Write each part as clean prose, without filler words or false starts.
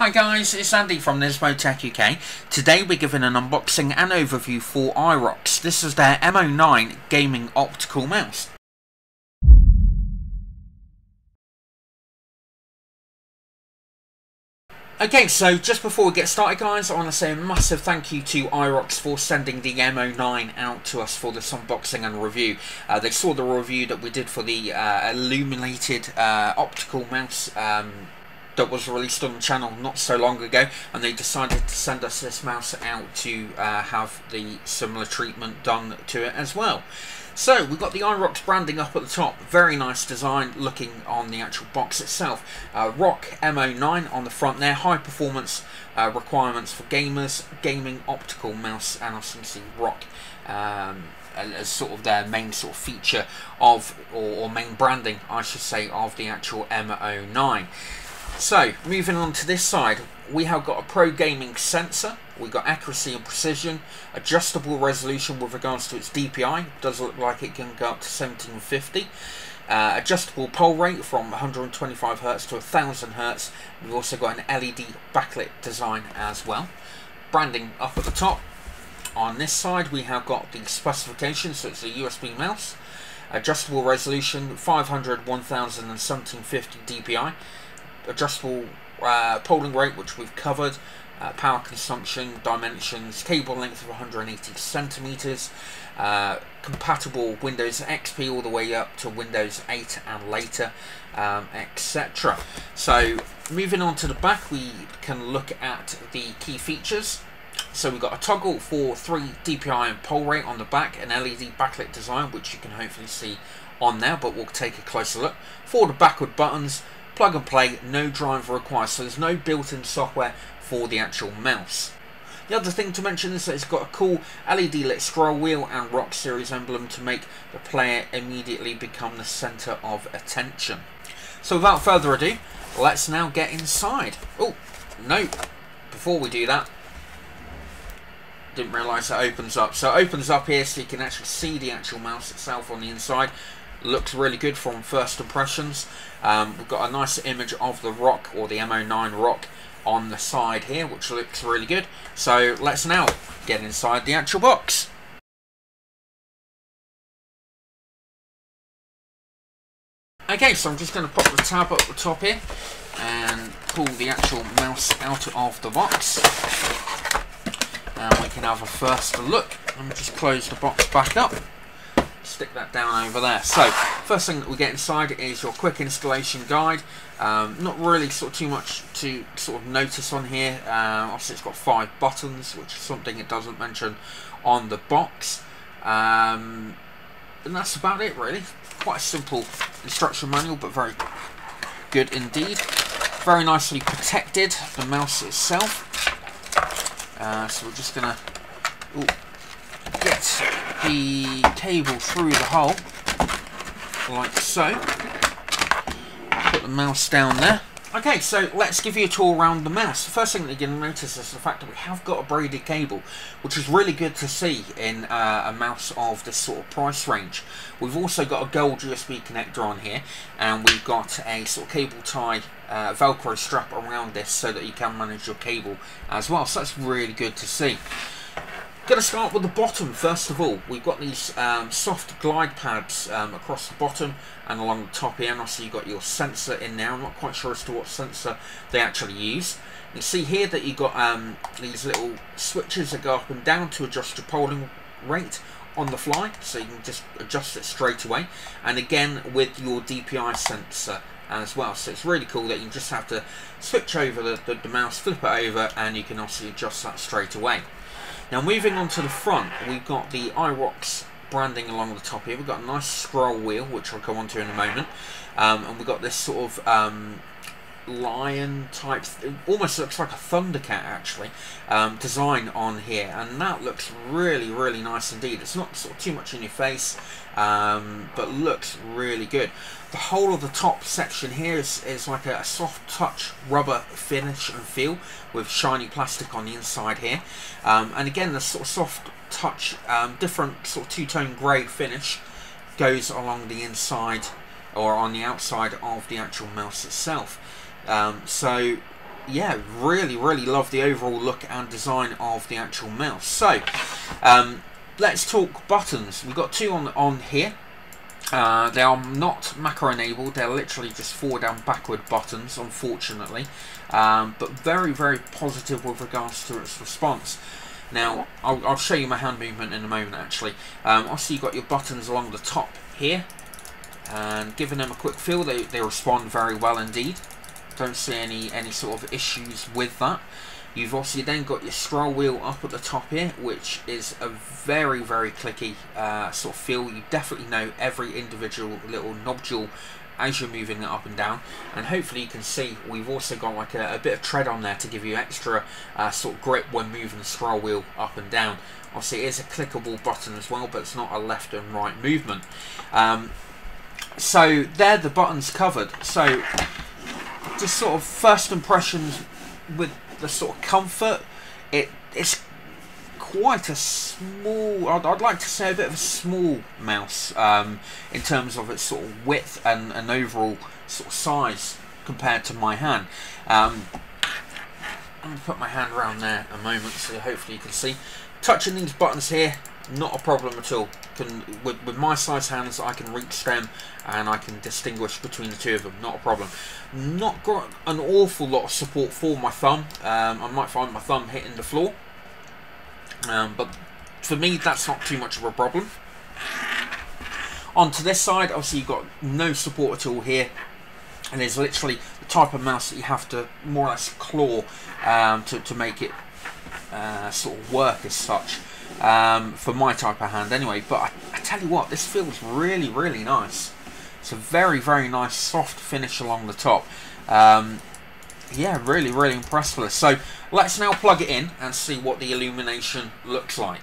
Hi guys, it's Andy from Nismo Tech UK. Today we're giving an unboxing and overview for IROX. This is their M09 gaming optical mouse. Okay, so just before we get started guys, I want to say a massive thank you to IROX for sending the M09 out to us for this unboxing and review. They saw the review that we did for the illuminated optical mouse that was released on the channel not so long ago, and they decided to send us this mouse out to have the similar treatment done to it as well. So we've got the IROX branding up at the top, very nice design looking on the actual box itself. ROC M09 on the front there, high performance requirements for gamers, gaming optical mouse, and as you can see ROC as sort of their main sort of feature of, or main branding I should say, of the actual M09. So, moving on to this side, we have got a pro gaming sensor, we've got accuracy and precision, adjustable resolution with regards to its DPI, does look like it can go up to 1750, adjustable pole rate from 125Hz to 1000Hz, we've also got an LED backlit design as well. Branding up at the top. On this side we have got the specifications, so it's a USB mouse, adjustable resolution 500, 1000 and 1750 DPI. Adjustable polling rate, which we've covered, power consumption, dimensions, cable length of 180 centimeters, compatible Windows XP all the way up to Windows 8 and later, etc. So moving on to the back, we can look at the key features. So we've got a toggle for 3 DPI and poll rate on the back, an LED backlit design, which you can hopefully see on there, but we'll take a closer look. Forward and backward buttons, plug and play, no driver required, so there's no built-in software for the actual mouse. The other thing to mention is that it's got a cool LED lit scroll wheel and ROC series emblem to make the player immediately become the centre of attention. So without further ado, let's now get inside. Oh, no, before we do that, didn't realise that opens up. So it opens up here so you can actually see the actual mouse itself on the inside. Looks really good from first impressions. We've got a nice image of the ROC, or the M09 ROC, on the side here, which looks really good. So let's now get inside the actual box. Okay, so I'm just going to pop the tab up the top here and pull the actual mouse out of the box, and we can have a first look. Let me just close the box back up. Stick that down over there. So first thing that we get inside is your quick installation guide. Not really sort of too much to sort of notice on here. Obviously it's got 5 buttons, which is something it doesn't mention on the box, and that's about it really. Quite a simple instruction manual, but very good indeed. Very nicely protected, the mouse itself. So we're just gonna get the cable through the hole, like so. Put the mouse down there. Okay, so let's give you a tour around the mouse. The first thing that you're going to notice is the fact that we have got a braided cable, which is really good to see in a mouse of this sort of price range. We've also got a gold USB connector on here, and we've got a sort of cable tie Velcro strap around this so that you can manage your cable as well. So that's really good to see. Going to start with the bottom first of all. We've got these soft glide pads across the bottom and along the top here, and also you've got your sensor in there. I'm not quite sure as to what sensor they actually use. You see here that you've got these little switches that go up and down to adjust your polling rate on the fly, so you can just adjust it straight away, and again with your DPI sensor as well. So it's really cool that you just have to switch over the mouse, flip it over, and you can also adjust that straight away. Now moving on to the front, we've got the IROX branding along the top here. We've got a nice scroll wheel, which I'll go on to in a moment, and we've got this sort of lion type, almost looks like a Thundercat actually, design on here, and that looks really nice indeed. It's not sort of too much in your face, but looks really good. The whole of the top section here is like a soft touch rubber finish and feel with shiny plastic on the inside here, and again the sort of soft touch, different sort of two-tone grey finish goes along the inside or on the outside of the actual mouse itself. So yeah, really love the overall look and design of the actual mouse. So let's talk buttons. We've got two on here. They are not macro enabled, they're literally just forward and backward buttons, unfortunately, but very positive with regards to its response. Now I'll show you my hand movement in a moment actually. Obviously you've got your buttons along the top here, and giving them a quick feel, they respond very well indeed. Don't see any sort of issues with that. You've obviously then got your scroll wheel up at the top here, which is a very clicky sort of feel. You definitely know every individual little nodule as you're moving it up and down. And hopefully you can see we've also got like a bit of tread on there to give you extra sort of grip when moving the scroll wheel up and down. Obviously it is a clickable button as well, but it's not a left and right movement. So they're the buttons covered. So just sort of first impressions with the sort of comfort, it's quite a small, I'd like to say a bit of a small mouse in terms of its sort of width and overall sort of size compared to my hand. I'm going to put my hand around there a moment so hopefully you can see. Touching these buttons here, not a problem at all. With my size hands, I can reach them and I can distinguish between the two of them, not a problem. Not got an awful lot of support for my thumb. I might find my thumb hitting the floor, but for me that's not too much of a problem. Onto this side, obviously you've got no support at all here, and it's literally the type of mouse that you have to more or less claw to make it sort of work as such. For my type of hand anyway, but I tell you what, this feels really nice. It's a very nice soft finish along the top. Yeah, really impressed with this. So let's now plug it in and see what the illumination looks like.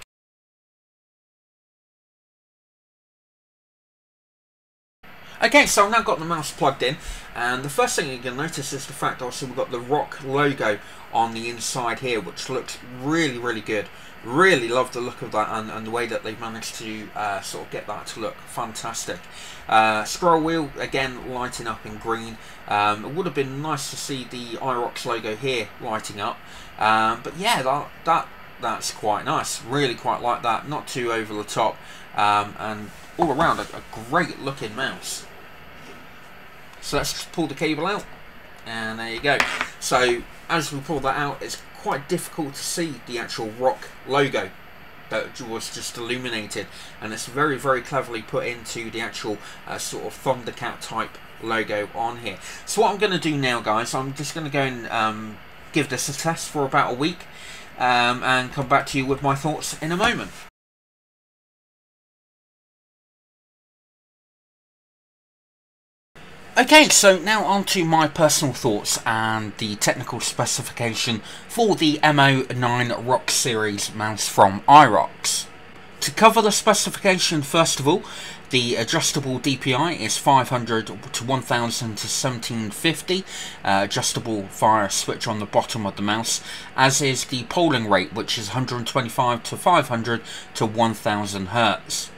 Okay, so I've now got the mouse plugged in, and the first thing you're going to notice is the fact also we've got the ROC logo on the inside here, which looks really good. Really love the look of that and the way that they've managed to sort of get that to look fantastic. Scroll wheel, again, lighting up in green. It would have been nice to see the IROX logo here lighting up. But yeah, that's quite nice. Really quite like that. Not too over the top. And all around, a great looking mouse. So let's just pull the cable out. And there you go. So as we pull that out, it's quite difficult to see the actual ROC logo that was just illuminated, and it's very cleverly put into the actual sort of Thundercat type logo on here. So what I'm going to do now, guys, I'm just going to go and give this a test for about a week and come back to you with my thoughts in a moment. Okay, so now on to my personal thoughts and the technical specification for the M09 ROC series mouse from IROX. To cover the specification, first of all, the adjustable DPI is 500 to 1000 to 1750, adjustable via a switch on the bottom of the mouse, as is the polling rate, which is 125 to 500 to 1000 Hz.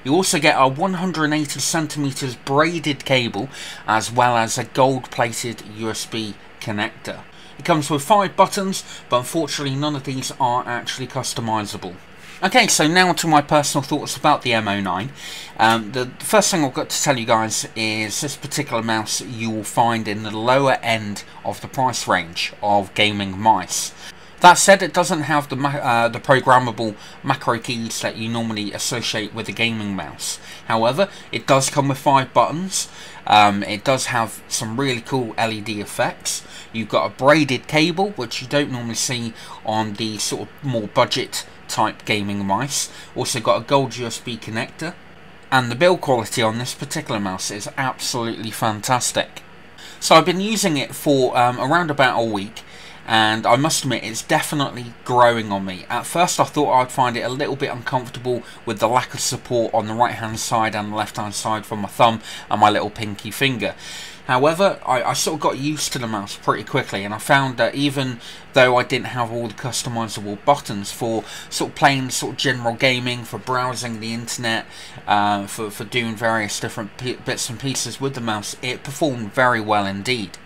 You also get a 180 centimeters braided cable, as well as a gold-plated USB connector. It comes with 5 buttons, but unfortunately none of these are actually customizable. Okay, so now to my personal thoughts about the M09. The first thing I've got to tell you guys is this particular mouse you will find in the lower end of the price range of gaming mice. That said, it doesn't have the programmable macro keys that you normally associate with a gaming mouse. However, it does come with 5 buttons. It does have some really cool LED effects. You've got a braided cable, which you don't normally see on the sort of more budget type gaming mice. Also got a gold USB connector. And the build quality on this particular mouse is absolutely fantastic. So I've been using it for around about a week, and I must admit it's definitely growing on me. At first I thought I'd find it a little bit uncomfortable with the lack of support on the right hand side and the left hand side for my thumb and my little pinky finger. However, I sort of got used to the mouse pretty quickly, and I found that even though I didn't have all the customizable buttons for sort of playing sort of general gaming, for browsing the internet, for doing various different bits and pieces with the mouse, it performed very well indeed.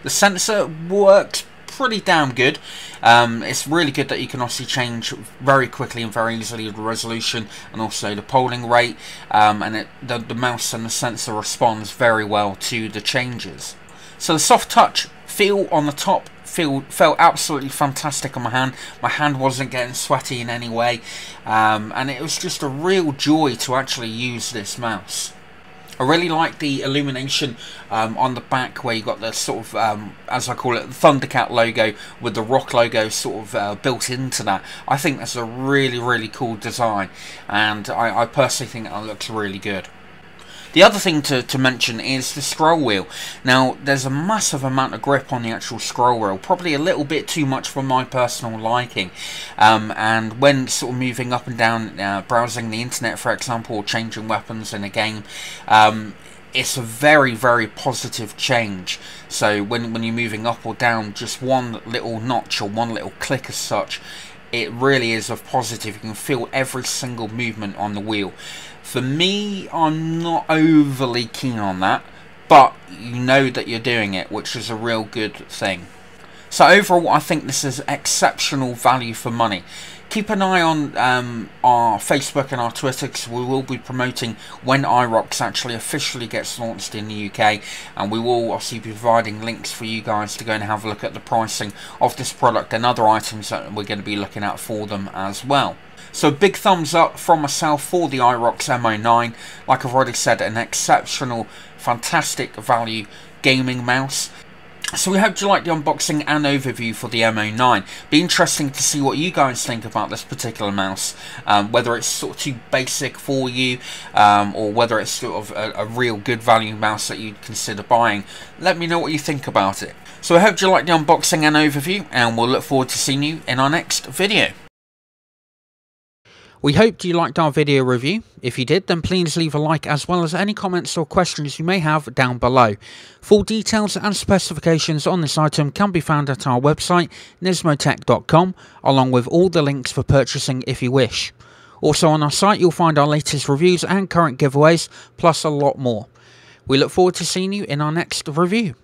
The sensor works pretty damn good. It's really good that you can obviously change very quickly and very easily the resolution and also the polling rate, and the mouse and the sensor responds very well to the changes. So the soft touch feel on the top felt absolutely fantastic on my hand. My hand wasn't getting sweaty in any way, and it was just a real joy to actually use this mouse. I really like the illumination on the back, where you got the sort of, as I call it, the Thundercat logo with the rock logo sort of built into that. I think that's a really, really cool design, and I personally think that looks really good. The other thing to mention is the scroll wheel. Now, there's a massive amount of grip on the actual scroll wheel, probably a little bit too much for my personal liking. And when sort of moving up and down, browsing the internet, for example, or changing weapons in a game, it's a very, very positive change. So when you're moving up or down, just one little notch or one little click as such, it really is a positive. You can feel every single movement on the wheel. For me, I'm not overly keen on that, but you know that you're doing it, which is a real good thing. So overall, I think this is exceptional value for money. Keep an eye on our Facebook and our Twitter, because we will be promoting when IROX actually officially gets launched in the UK, and we will obviously be providing links for you guys to go and have a look at the pricing of this product and other items that we're going to be looking at for them as well. So a big thumbs up from myself for the IROX M09. Like I've already said, an exceptional, fantastic value gaming mouse. So we hope you like the unboxing and overview for the M09. Be interesting to see what you guys think about this particular mouse. Whether it's sort of too basic for you, or whether it's sort of a real good value mouse that you'd consider buying. Let me know what you think about it. So I hope you like the unboxing and overview, and we'll look forward to seeing you in our next video. We hoped you liked our video review. If you did, then please leave a like, as well as any comments or questions you may have down below. Full details and specifications on this item can be found at our website, nismotech.com, along with all the links for purchasing if you wish. Also on our site, you'll find our latest reviews and current giveaways, plus a lot more. We look forward to seeing you in our next review.